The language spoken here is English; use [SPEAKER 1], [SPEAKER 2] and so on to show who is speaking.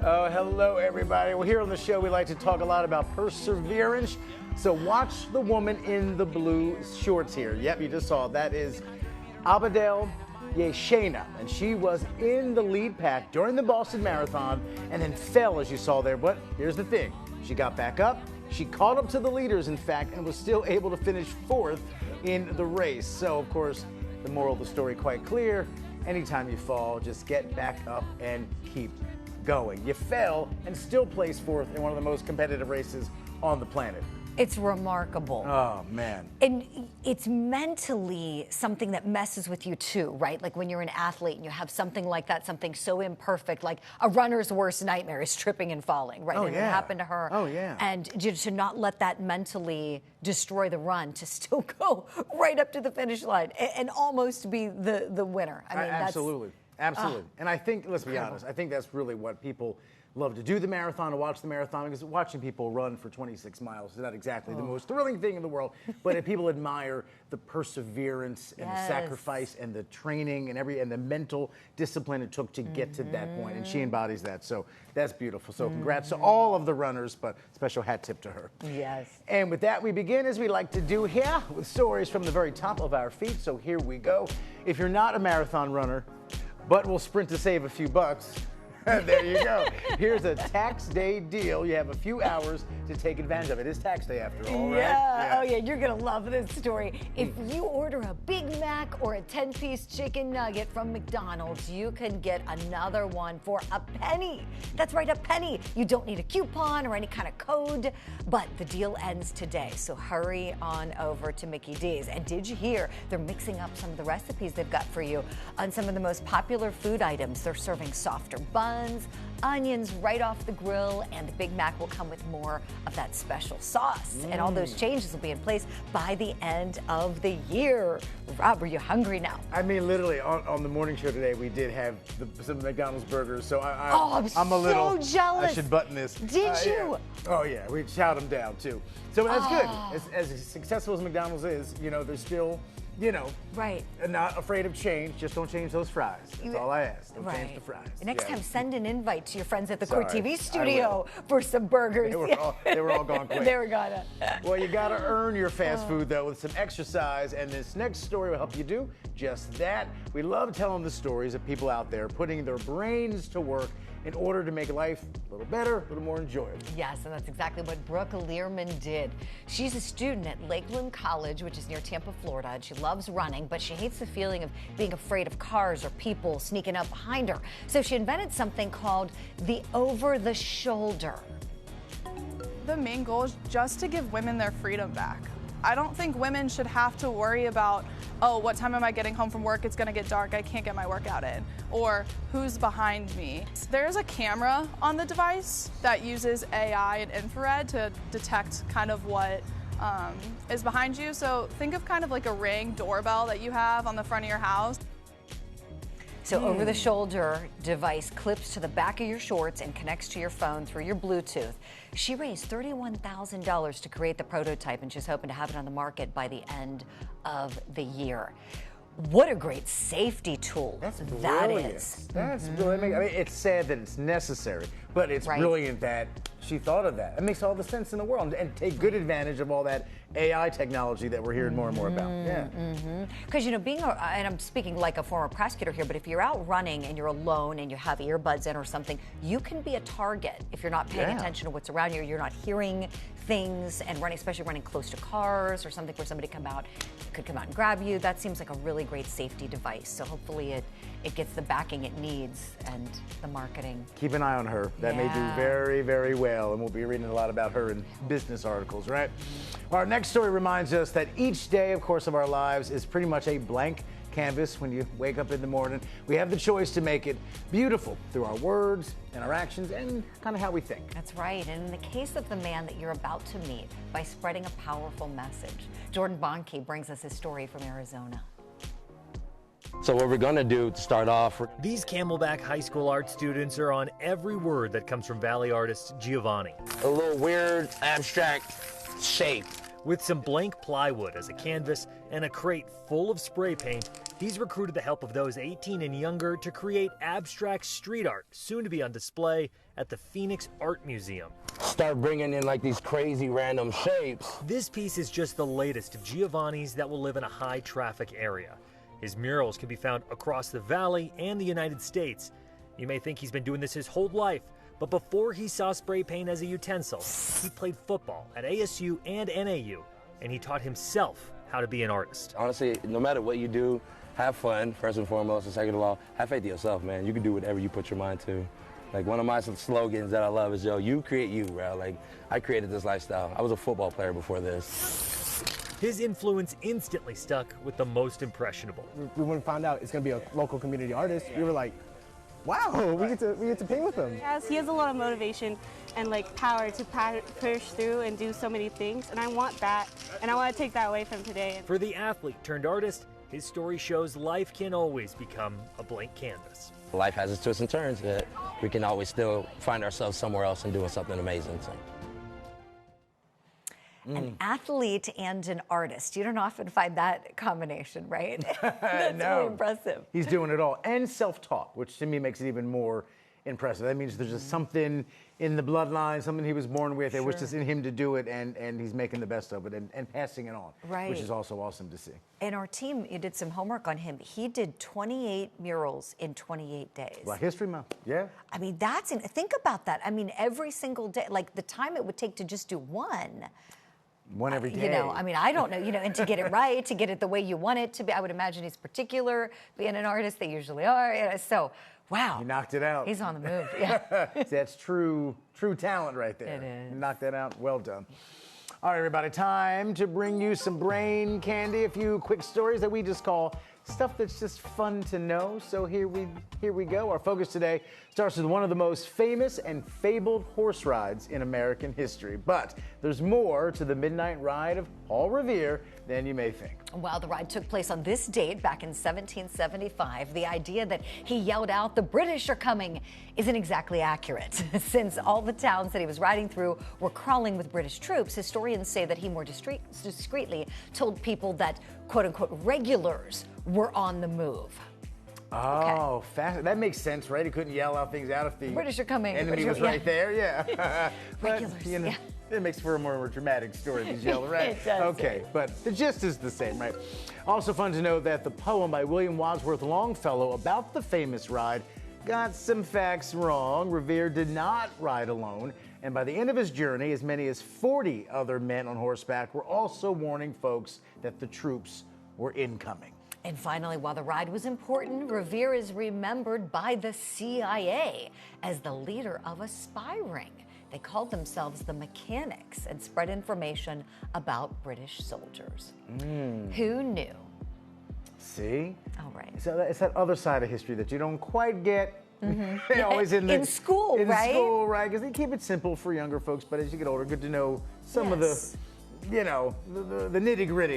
[SPEAKER 1] Oh, hello, everybody. Well, here on the show, we like to talk a lot about perseverance. So watch the woman in the blue shorts here. Yep, you just saw it. That is Abidel Yeshena, and she was in the lead pack during the Boston Marathon and then fell, as you saw there. But here's the thing. She got back up. She caught up to the leaders, in fact, and was still able to finish fourth in the race. So, of course, the moral of the story quite clear. Anytime you fall, just get back up and keep going. You fell and still placed fourth in one of the most competitive races on the planet.
[SPEAKER 2] It's remarkable.
[SPEAKER 1] Oh, man.
[SPEAKER 2] And it's mentally something that messes with you too, right? Like when you're an athlete and you have something like that, something so imperfect, like a runner's worst nightmare is tripping and falling, right?
[SPEAKER 1] Oh,
[SPEAKER 2] and
[SPEAKER 1] yeah.
[SPEAKER 2] it happened to her.
[SPEAKER 1] Oh, yeah.
[SPEAKER 2] And to not let that mentally destroy the run, to still go right up to the finish line and almost be the winner. I mean,
[SPEAKER 1] Absolutely. Absolutely. And I think, let's be honest, I think that's really what people love to do, the marathon, to watch the marathon, because watching people run for 26 miles is not exactly the most thrilling thing in the world, but if people admire the perseverance and the sacrifice and the training and the mental discipline it took to get to that point, and she embodies that, so that's beautiful. So congrats to all of the runners, but special hat tip to her.
[SPEAKER 2] Yes.
[SPEAKER 1] And with that, we begin, as we like to do here, with stories from the very top of our feet, so here we go. If you're not a marathon runner, but will sprint to save a few bucks, there you go. Here's a tax day deal. You have a few hours to take advantage of it. It's tax day after all, right?
[SPEAKER 2] Yeah. Oh, yeah. You're going to love this story. If you order a Big Mac or a 10-piece chicken nugget from McDonald's, you can get another one for a penny. That's right, a penny. You don't need a coupon or any kind of code, but the deal ends today. So hurry on over to Mickey D's. And did you hear they're mixing up some of the recipes they've got for you on some of the most popular food items? They're serving softer buns, onions right off the grill, and the Big Mac will come with more of that special sauce. And all those changes will be in place by the end of the year. Rob, are you hungry now?
[SPEAKER 1] I mean, literally, on the morning show today, we did have some McDonald's burgers, so
[SPEAKER 2] I'm
[SPEAKER 1] a little
[SPEAKER 2] so jealous.
[SPEAKER 1] I should button this.
[SPEAKER 2] Did you?
[SPEAKER 1] Yeah. Oh, yeah, we shout them down, too. So that's good. As successful as McDonald's is, they're still,
[SPEAKER 2] right,
[SPEAKER 1] not afraid of change. Just don't change those fries. That's all I ask. Don't change the fries.
[SPEAKER 2] Next time, send an invite to your friends at the
[SPEAKER 1] Sorry,
[SPEAKER 2] Court TV studio for some burgers.
[SPEAKER 1] They were all gone quick.
[SPEAKER 2] They were gone.
[SPEAKER 1] Well, you got to earn your fast food, though, with some exercise, and this next story will help you do just that. We love telling the stories of people out there putting their brains to work in order to make life a little better, a little more enjoyable.
[SPEAKER 2] Yes, and that's exactly what Brooke Learman did. She's a student at Lakeland College, which is near Tampa, Florida, and she loves running, but she hates the feeling of being afraid of cars or people sneaking up behind her. So she invented something called the over-the-shoulder.
[SPEAKER 3] The main goal is just to give women their freedom back. I don't think women should have to worry about, oh, what time am I getting home from work? It's gonna get dark, I can't get my workout in. Or who's behind me? There's a camera on the device that uses AI and infrared to detect kind of what is behind you. So think of kind of like a Ring doorbell that you have on the front of your house.
[SPEAKER 2] So over-the-shoulder device clips to the back of your shorts and connects to your phone through your Bluetooth. She raised $31,000 to create the prototype, and she's hoping to have it on the market by the end of the year. What a great safety tool
[SPEAKER 1] That's
[SPEAKER 2] that
[SPEAKER 1] brilliant.
[SPEAKER 2] is.
[SPEAKER 1] That's brilliant. I mean, it's sad that it's necessary, but it's brilliant that she thought of that. It makes all the sense in the world, and take good advantage of all that AI technology that we're hearing more and more about. Yeah.
[SPEAKER 2] Because, and I'm speaking like a former prosecutor here, but if you're out running and you're alone and you have earbuds in or something, you can be a target if you're not paying attention to what's around you. You're not hearing things and running, especially running close to cars or something where somebody could come out and grab you. That seems like a really great safety device. So hopefully it gets the backing it needs and the marketing.
[SPEAKER 1] Keep an eye on her. That may do very, very well, and we'll be reading a lot about her in business articles, right? Our next story reminds us that each day, of course, of our lives is pretty much a blank canvas. When you wake up in the morning, we have the choice to make it beautiful through our words and our actions and kind of how we think.
[SPEAKER 2] That's right. And in the case of the man that you're about to meet, by spreading a powerful message. Jordan Bonke brings us his story from Arizona.
[SPEAKER 4] So what we're gonna do to start off,
[SPEAKER 5] these Camelback High School art students are on every word that comes from Valley artist Giovanni.
[SPEAKER 4] a little weird, abstract shape.
[SPEAKER 5] With some blank plywood as a canvas and a crate full of spray paint, he's recruited the help of those 18 and younger to create abstract street art, soon to be on display at the Phoenix Art Museum.
[SPEAKER 4] Start bringing in like these crazy random shapes.
[SPEAKER 5] This piece is just the latest of Giovanni's that will live in a high traffic area. His murals can be found across the valley and the United States. You may think he's been doing this his whole life, but before he saw spray paint as a utensil, he played football at ASU and NAU, and he taught himself how to be an artist.
[SPEAKER 4] Honestly, no matter what you do, have fun, first and foremost, and second of all, have faith in yourself, man. You can do whatever you put your mind to. Like, one of my slogans that I love is, yo, you create you, bro. Like, I created this lifestyle. I was a football player before this.
[SPEAKER 5] His influence instantly stuck with the most impressionable.
[SPEAKER 6] When we found out it's going to be a local community artist, we were like, wow, we get to paint with him.
[SPEAKER 7] He has a lot of motivation and like power to push through and do so many things, and I want that, and I want to take that away from today.
[SPEAKER 5] For the athlete turned artist, his story shows life can always become a blank canvas.
[SPEAKER 4] Life has its twists and turns, but we can always still find ourselves somewhere else and doing something amazing. So.
[SPEAKER 2] An athlete and an artist. You don't often find that combination, right? That's really impressive.
[SPEAKER 1] He's doing it all. And self-taught, which to me makes it even more impressive. That means there's just something in the bloodline, something he was born with. It was just in him to do it, and he's making the best of it and passing it on, which is also awesome to see.
[SPEAKER 2] And our team, you did some homework on him. He did 28 murals in 28 days.
[SPEAKER 1] Black History Month, yeah.
[SPEAKER 2] I mean, think about that. I mean, every single day, like the time it would take to just do one.
[SPEAKER 1] One every day.
[SPEAKER 2] You know, I mean, I don't know, and to get it right, to get it the way you want it to be, I would imagine he's particular, being an artist, they usually are. So, wow.
[SPEAKER 1] He knocked it out.
[SPEAKER 2] He's on the move, yeah.
[SPEAKER 1] That's true talent right there.
[SPEAKER 2] It is.
[SPEAKER 1] You knocked that out, well done. All right, everybody, time to bring you some brain candy, a few quick stories that we just call stuff that's just fun to know. So here we go. Our focus today starts with one of the most famous and fabled horse rides in American history. But there's more to the Midnight Ride of Paul Revere than you may think.
[SPEAKER 2] Well, the ride took place on this date back in 1775. The idea that he yelled out, "The British are coming," isn't exactly accurate. Since all the towns that he was riding through were crawling with British troops, historians say that he more discreetly told people that, quote unquote, regulars were on the move.
[SPEAKER 1] Oh, that makes sense, right? He couldn't yell out things out if the
[SPEAKER 2] British are coming.
[SPEAKER 1] enemy was right there, yeah. But,
[SPEAKER 2] Regulars,
[SPEAKER 1] you know,
[SPEAKER 2] yeah.
[SPEAKER 1] It makes for a more dramatic story than yell, right?
[SPEAKER 2] It does.
[SPEAKER 1] Okay, but the gist is the same, right? Also fun to know that the poem by William Wadsworth Longfellow about the famous ride got some facts wrong. Revere did not ride alone, and by the end of his journey, as many as 40 other men on horseback were also warning folks that the troops were incoming.
[SPEAKER 2] And finally, while the ride was important, Revere is remembered by the CIA as the leader of a spy ring. They called themselves the Mechanics and spread information about British soldiers. Who knew?
[SPEAKER 1] See?
[SPEAKER 2] All right.
[SPEAKER 1] So it's that other side of history that you don't quite get. Always in
[SPEAKER 2] school, right?
[SPEAKER 1] In school, right? Because they keep it simple for younger folks, but as you get older, good to know some of the, you know, the nitty-gritty.